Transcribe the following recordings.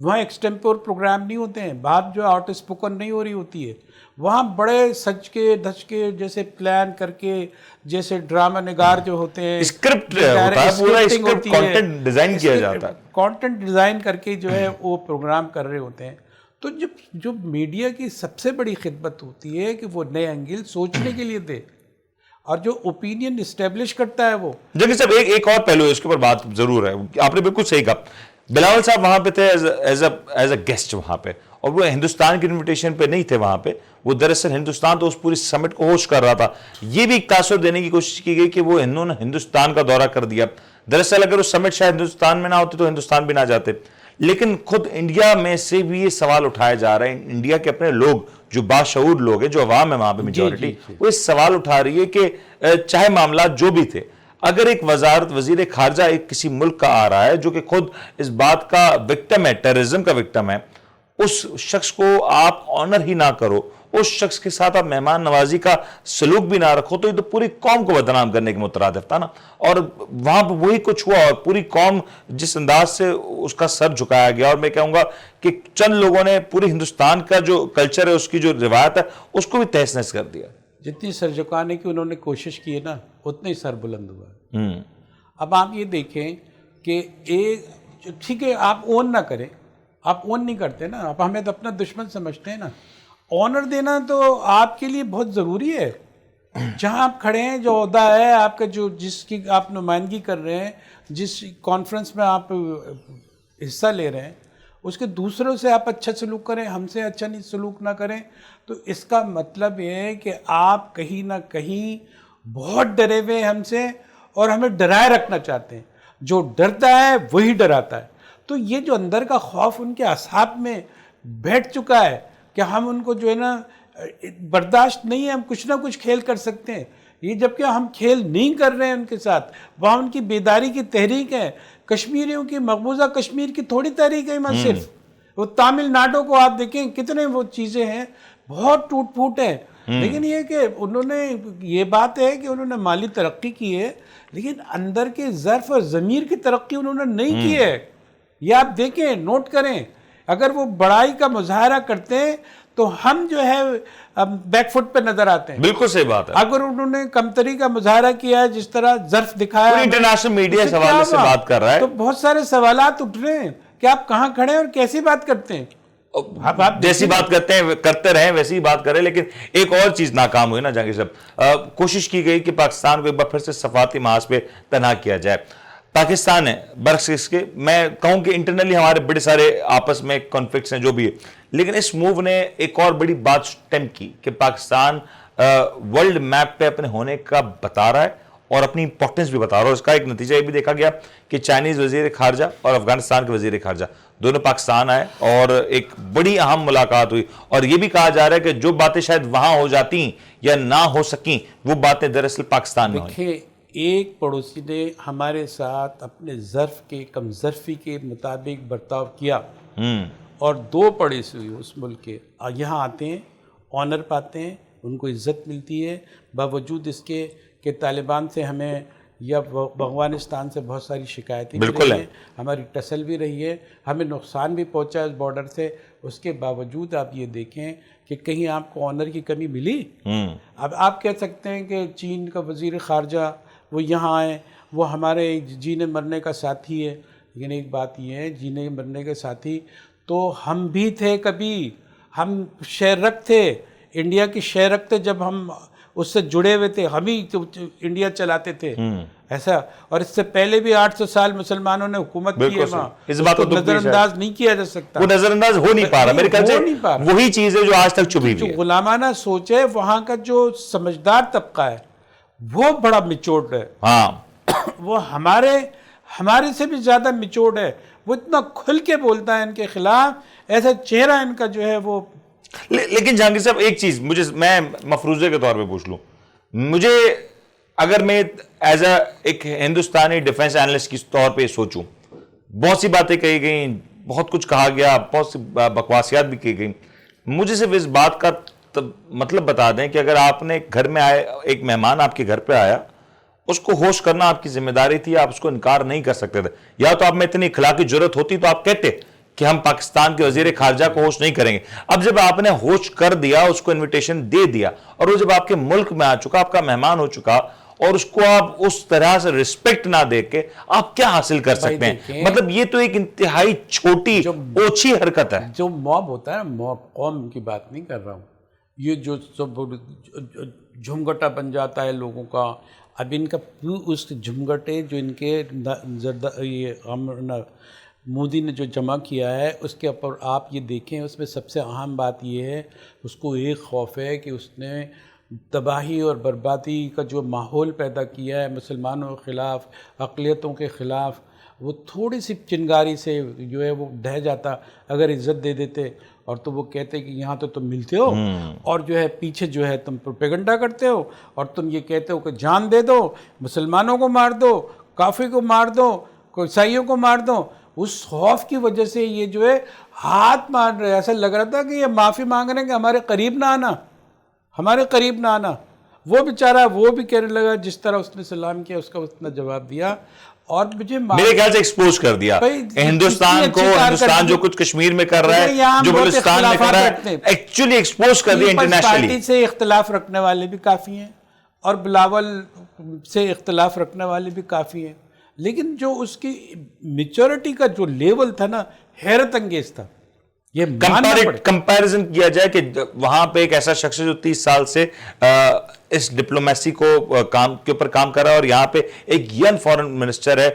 وہاں ایکسٹمپور پروگرام نہیں ہوتے ہیں, بات جو آؤٹ اسپوکن نہیں ہو رہی ہوتی ہے, وہاں بڑے سج کے دھج کے جیسے پلان کر کے, جیسے ڈرامہ نگار جو ہوتے ہیں, اسکرپٹ ہوتا ہے پورا, اسکرپٹ کانٹینٹ ڈیزائن کیا جاتا ہے, کانٹینٹ ڈیزائن کر کے جو ہے وہ پروگرام کر رہے ہوتے ہیں. تو جو میڈیا کی سب سے بڑی خدمت ہوتی ہے کہ وہ نئے انگل سوچنے کے لیے دے, اور جو اوپینین اسٹیبلش کرتا ہے وہ. جنگی صاحب ایک اور پہلو ہے, اس کے اوپر بات ضرور ہے, آپ نے بالکل صحیح کہا. بلاول صاحب وہاں پہ تھے ایز اے گیسٹ وہاں پہ, اور وہ ہندوستان کی انویٹیشن پہ نہیں تھے وہاں پہ, وہ دراصل ہندوستان تو اس پوری سمٹ کو ہوسٹ کر رہا تھا. یہ بھی ایک تاثر دینے کی کوشش کی گئی کہ وہ انہوں نے ہندوستان کا دورہ کر دیا. دراصل اگر وہ سمٹ شاید ہندوستان میں نہ ہوتی تو ہندوستان بھی نہ جاتے. لیکن خود انڈیا میں سے بھی یہ سوال اٹھایا جا رہا ہے, انڈیا کے اپنے لوگ جو باشعور لوگ ہیں, جو عوام ہے وہاں پہ میجورٹی, وہ اس سوال اٹھا رہی ہے کہ چاہے معاملات جو بھی تھے, اگر ایک وزیر خارجہ ایک کسی ملک کا آ رہا ہے جو کہ خود اس بات کا وکٹم ہے, ٹیررزم کا وکٹم ہے, اس شخص کو آپ آنر ہی نہ کرو, اس شخص کے ساتھ آپ مہمان نوازی کا سلوک بھی نہ رکھو, تو یہ تو پوری قوم کو بدنام کرنے کے مترادف تھا نا. اور وہاں پہ وہی کچھ ہوا, اور پوری قوم جس انداز سے اس کا سر جھکایا گیا, اور میں کہوں گا کہ چند لوگوں نے پوری ہندوستان کا جو کلچر ہے, اس کی جو روایت ہے, اس کو بھی تہس نہس کر دیا. جتنی سر جھکانے کی انہوں نے کوشش کی ہے نا, اتنا ہی سر بلند ہوا. اب آپ یہ دیکھیں کہ ٹھیک ہے آپ اون نہ کریں, آپ اون نہیں کرتے نا, آپ ہمیں تو اپنا دشمن سمجھتے ہیں نا. آنر دینا تو آپ کے لیے بہت ضروری ہے. جہاں آپ کھڑے ہیں, جو عہدہ ہے آپ کا, جو جس کی آپ نمائندگی کر رہے ہیں, جس کانفرنس میں آپ حصہ لے رہے ہیں, اس کے دوسروں سے آپ اچھا سلوک کریں, ہم سے اچھا نہیں سلوک نہ کریں. تو اس کا مطلب یہ ہے کہ آپ کہیں نہ کہیں بہت ڈرے ہوئے ہم سے, اور ہمیں ڈرائے رکھنا چاہتے ہیں. جو ڈرتا ہے وہی ڈراتا ہے. تو یہ جو اندر کا خوف ان کے اعصاب میں بیٹھ چکا ہے کہ ہم ان کو جو ہے نا برداشت نہیں ہے, ہم کچھ نہ کچھ کھیل کر سکتے ہیں. یہ جبکہ ہم کھیل نہیں کر رہے ہیں ان کے ساتھ, وہاں ان کی بیداری کی تحریک ہے. کشمیریوں کی, مقبوضہ کشمیر کی تھوڑی تحریک ہے وہاں صرف, وہ تامل ناڈو کو آپ دیکھیں کتنے وہ چیزیں ہیں, بہت ٹوٹ پھوٹ ہیں. لیکن یہ کہ انہوں نے, یہ بات ہے کہ انہوں نے مالی ترقی کی ہے, لیکن اندر کے ظرف اور ضمیر کی ترقی انہوں نے نہیں کی ہے. یہ آپ دیکھیں, نوٹ کریں, اگر وہ بڑائی کا مظاہرہ کرتے ہیں تو ہم جو ہے بیک فٹ پہ نظر آتے ہیں. بالکل صحیح بات ہے. اگر انہوں نے کمتری کا مظاہرہ کیا ہے, جس طرح ظرف دکھایا, انٹرنیشنل میڈیا اس حوالے سے بات کر رہا ہے, تو بہت سارے سوالات اٹھ رہے ہیں کہ آپ کہاں کھڑے ہیں اور کیسی بات کرتے ہیں. جیسی بات کرتے رہیں ویسی ہی بات کریں. لیکن ایک اور چیز ناکام ہوئی نا جہانگیر صاحب, کوشش کی گئی کہ پاکستان کو ایک بار پھر سے صفاتی محاذ پہ تنہا کیا جائے. پاکستان ہے برعکس اس کے, میں کہوں کہ انٹرنلی ہمارے بڑے سارے آپس میں کانفلکٹس ہیں جو بھی ہے, لیکن اس موو نے ایک اور بڑی بات سٹیمپ کی کہ پاکستان ورلڈ میپ پہ اپنے ہونے کا بتا رہا ہے, اور اپنی امپورٹنس بھی بتا رہا ہے. اس کا ایک نتیجہ یہ بھی دیکھا گیا کہ چائنیز وزیر خارجہ اور افغانستان کے وزیر خارجہ دونوں پاکستان آئے, اور ایک بڑی اہم ملاقات ہوئی. اور یہ بھی کہا جا رہا ہے کہ جو باتیں شاید وہاں ہو جاتی یا نہ ہو سکیں, وہ باتیں دراصل پاکستان میں ہوئیں. ایک پڑوسی نے ہمارے ساتھ اپنے ظرف کے کم ظرفی کے مطابق برتاؤ کیا, اور دو پڑوسی اس ملک کے یہاں آتے ہیں, آنر پاتے ہیں, ان کو عزت ملتی ہے, باوجود اس کے کہ طالبان سے ہمیں یا افغانستان سے بہت ساری شکایتیں بھی رہی ہیں, ہماری ٹسل بھی رہی ہے, ہمیں نقصان بھی پہنچا اس بارڈر سے. اس کے باوجود آپ یہ دیکھیں کہ کہیں آپ کو آنر کی کمی ملی. اب آپ کہہ سکتے ہیں کہ چین کا وزیر خارجہ وہ یہاں آئے, وہ ہمارے جینے مرنے کا ساتھی ہے, لیکن ایک بات یہ ہے, جینے مرنے کے ساتھی تو ہم بھی تھے, کبھی ہم شہرک تھے, انڈیا کی شہرک تھے, جب ہم اس سے جڑے ہوئے تھے, ہم ہی انڈیا چلاتے تھے ایسا. اور اس سے پہلے بھی 800 سال مسلمانوں نے حکومت کی ہے وہاں, اس کو نظر انداز نہیں کیا جا سکتا. وہ نظر انداز ہو نہیں پا رہا میرے خیال سے, وہی چیز ہے جو آج تک چھپی ہوئی ہے. جو غلامانہ سوچ ہے, وہاں کا جو سمجھدار طبقہ ہے وہ بڑا میچورڈ ہے. ہاں, وہ ہمارے سے بھی زیادہ میچورڈ ہے. وہ اتنا کھل کے بولتا ہے ان کے خلاف, ایسا چہرہ ان کا جو ہے وہ. لیکن جہانگیر صاحب ایک چیز میں مفروضے کے طور پہ پوچھ لوں, مجھے اگر میں ایز اے ایک ہندوستانی ڈیفنس اینالسٹ کی طور پہ سوچوں, بہت سی باتیں کہی گئیں, بہت کچھ کہا گیا, بہت سی بکواسیات بھی کی گئیں. مجھے صرف اس بات کا مطلب بتا دیں کہ اگر آپ نے گھر میں آئے, ایک مہمان آپ کے گھر پہ آیا, اس کو ہوسٹ کرنا آپ کی ذمہ داری تھی, آپ اس کو انکار نہیں کر سکتے تھے. یا تو آپ میں اتنی اخلاقی جرت ہوتی تو آپ کہتے کہ ہم پاکستان کے وزیر خارجہ کو ہوسٹ نہیں کریں گے. اب جب آپ نے ہوسٹ کر دیا, اس کو انویٹیشن دے دیا, اور وہ جب آپ کے ملک میں آ چکا, آپ کا مہمان ہو چکا, اور اس کو آپ اس طرح سے رسپیکٹ نہ دے کے آپ کیا حاصل کر سکتے ہیں؟ مطلب یہ تو ایک انتہائی چھوٹی اوچھی حرکت ہے. جو موب ہوتا ہے نا, موب قوم کی بات نہیں کر رہا ہوں, یہ جو سب جھمگٹا بن جاتا ہے لوگوں کا. اب ان کا اس جھمگٹے جو ان کے مودی نے جو جمع کیا ہے, اس کے اوپر آپ یہ دیکھیں, اس میں سب سے اہم بات یہ ہے, اس کو ایک خوف ہے کہ اس نے تباہی اور بربادی کا جو ماحول پیدا کیا ہے مسلمانوں کے خلاف, اقلیتوں کے خلاف. وہ تھوڑی سی چنگاری سے جو ہے وہ ڈھہ جاتا. اگر عزت دے دیتے اور تو وہ کہتے کہ یہاں تو تم ملتے ہو, اور جو ہے پیچھے جو ہے تم پروپیگنڈا کرتے ہو, اور تم یہ کہتے ہو کہ جان دے دو, مسلمانوں کو مار دو, کافر کو مار دو, عیسائیوں کو مار دو. اس خوف کی وجہ سے یہ جو ہے ہاتھ مار رہے. ایسا لگ رہا تھا کہ یہ معافی مانگ رہے ہیں کہ ہمارے قریب نہ آنا, ہمارے قریب نہ آنا. وہ بیچارہ وہ بھی کہنے لگا, جس طرح اس نے سلام کیا اس کا اتنا جواب دیا. اور مجھے میرے خیال سے ایکسپوز کر دیا ہندوستان کو, ہندوستان جو کچھ کشمیر میں کر رہا ہے, جو بلوچستان میں کر رہا ہے, ایکچولی ایکسپوز کر دیا انٹرنیشنلی. پارٹی سے اختلاف رکھنے والے بھی کافی ہیں, اور بلاول سے اختلاف رکھنے والے بھی کافی ہیں, لیکن جو اس کی میچورٹی کا جو لیول تھا نا, حیرت انگیز تھا. یہ کمپیریزن کیا جائے کہ وہاں پہ ایک ایسا شخص ہے جو 30 سال سے اس ڈپلومیسی کو کام کے اوپر کام کر رہا ہے, اور یہاں پہ ایک ین فارن منسٹر ہے,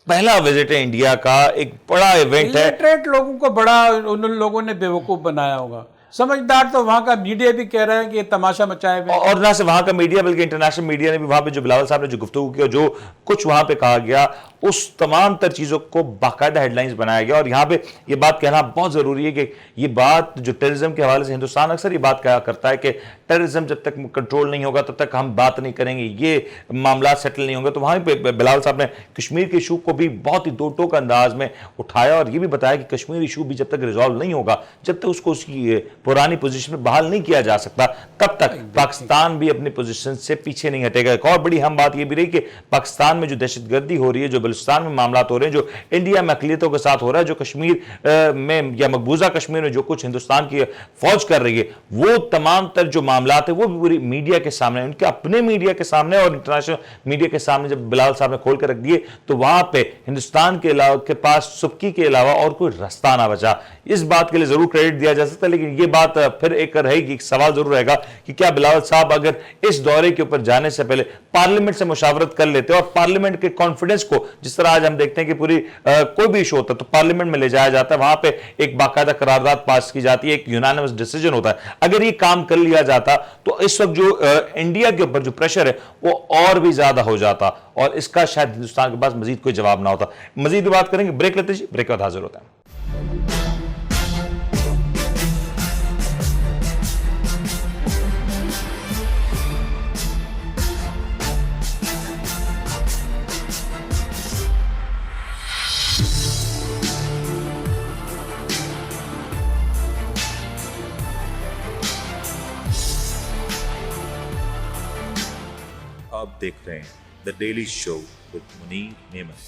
پہلا وزٹ ہے انڈیا کا, ایک بڑا ایونٹ ہے. لٹریٹ لوگوں کو بڑا ان لوگوں نے بیوقوف بنایا ہوگا. سمجھدار تو وہاں کا میڈیا بھی کہہ رہا ہے کہ یہ تماشا مچائے ہوئے, اور نہ سے وہاں کا میڈیا بلکہ انٹرنیشنل میڈیا نے بھی وہاں پہ جو بلاول صاحب نے جو گفتگو کیا, جو کچھ وہاں پہ کہا گیا, اس تمام تر چیزوں کو باقاعدہ ہیڈ لائنز بنایا گیا. اور یہاں پہ یہ بات کہنا بہت ضروری ہے کہ یہ بات جو ٹیررزم کے حوالے سے ہندوستان اکثر یہ بات کہا کرتا ہے کہ ٹیررزم جب تک کنٹرول نہیں ہوگا تب تک ہم بات نہیں کریں گے, یہ معاملات سیٹل نہیں ہوں گے. تو وہاں پہ بلاول صاحب نے کشمیر کے ایشو کو بھی بہت ہی دو ٹوک انداز میں اٹھایا, اور یہ بھی بتایا کہ کشمیر ایشو بھی جب تک ریزالو نہیں ہوگا, جب تک اس کو اس کی پرانی پوزیشن میں بحال نہیں کیا جا سکتا, تب تک پاکستان بھی اپنی پوزیشن سے پیچھے نہیں ہٹے گا. ایک اور بڑی اہم بات یہ بھی رہی کہ پاکستان میں جو دہشت گردی ہو رہی ہے, جو بلوچستان میں معاملات ہو رہے ہیں, جو انڈیا میں اقلیتوں کے ساتھ ہو رہا ہے, جو کشمیر میں یا مقبوضہ کشمیر میں جو کچھ ہندوستان کی فوج کر رہی ہے, وہ تمام تر جو معاملات ہیں وہ بھی پوری میڈیا کے سامنے, ان کے اپنے میڈیا کے سامنے اور انٹرنیشنل میڈیا کے سامنے جب بلاول صاحب نے کھول کے رکھ دیے, تو وہاں پہ ہندوستان کے علاوہ کے پاس سبکی کے علاوہ اور کوئی رستہ نہ بچا. اس بات کے لیے ضرور کریڈٹ دیا جا سکتا ہے, لیکن یہ بات پھر ایک رہے گی, ایک سوال ضرور رہے گا کہ کیا بلاول صاحب اگر اس دورے کے اوپر جانے سے پہلے پارلیمنٹ سے مشاورت کر لیتے, اور پارلیمنٹ کے کانفیڈنس کو, جس طرح آج ہم دیکھتے ہیں کہ پوری کوئی بھی ایشو ہوتا ہے تو پارلیمنٹ میں لے جایا جاتا ہے, وہاں پہ ایک باقاعدہ قرارداد پاس کی جاتی ہے, ایک یونانیمس ڈیسیجن ہوتا ہے, اگر یہ کام کر لیا جاتا تو اس وقت جو انڈیا کے اوپر جو پریشر ہے وہ اور بھی زیادہ ہو جاتا, اور اس کا شاید ہندوستان کے پاس مزید کوئی جواب نہ ہوتا. مزید بات کریں گے, بریک لیتے ہیں, بریک کے بعد حاضر ہوتا ہے. آپ دیکھ رہے ہیں the daily show with Munir نعمت.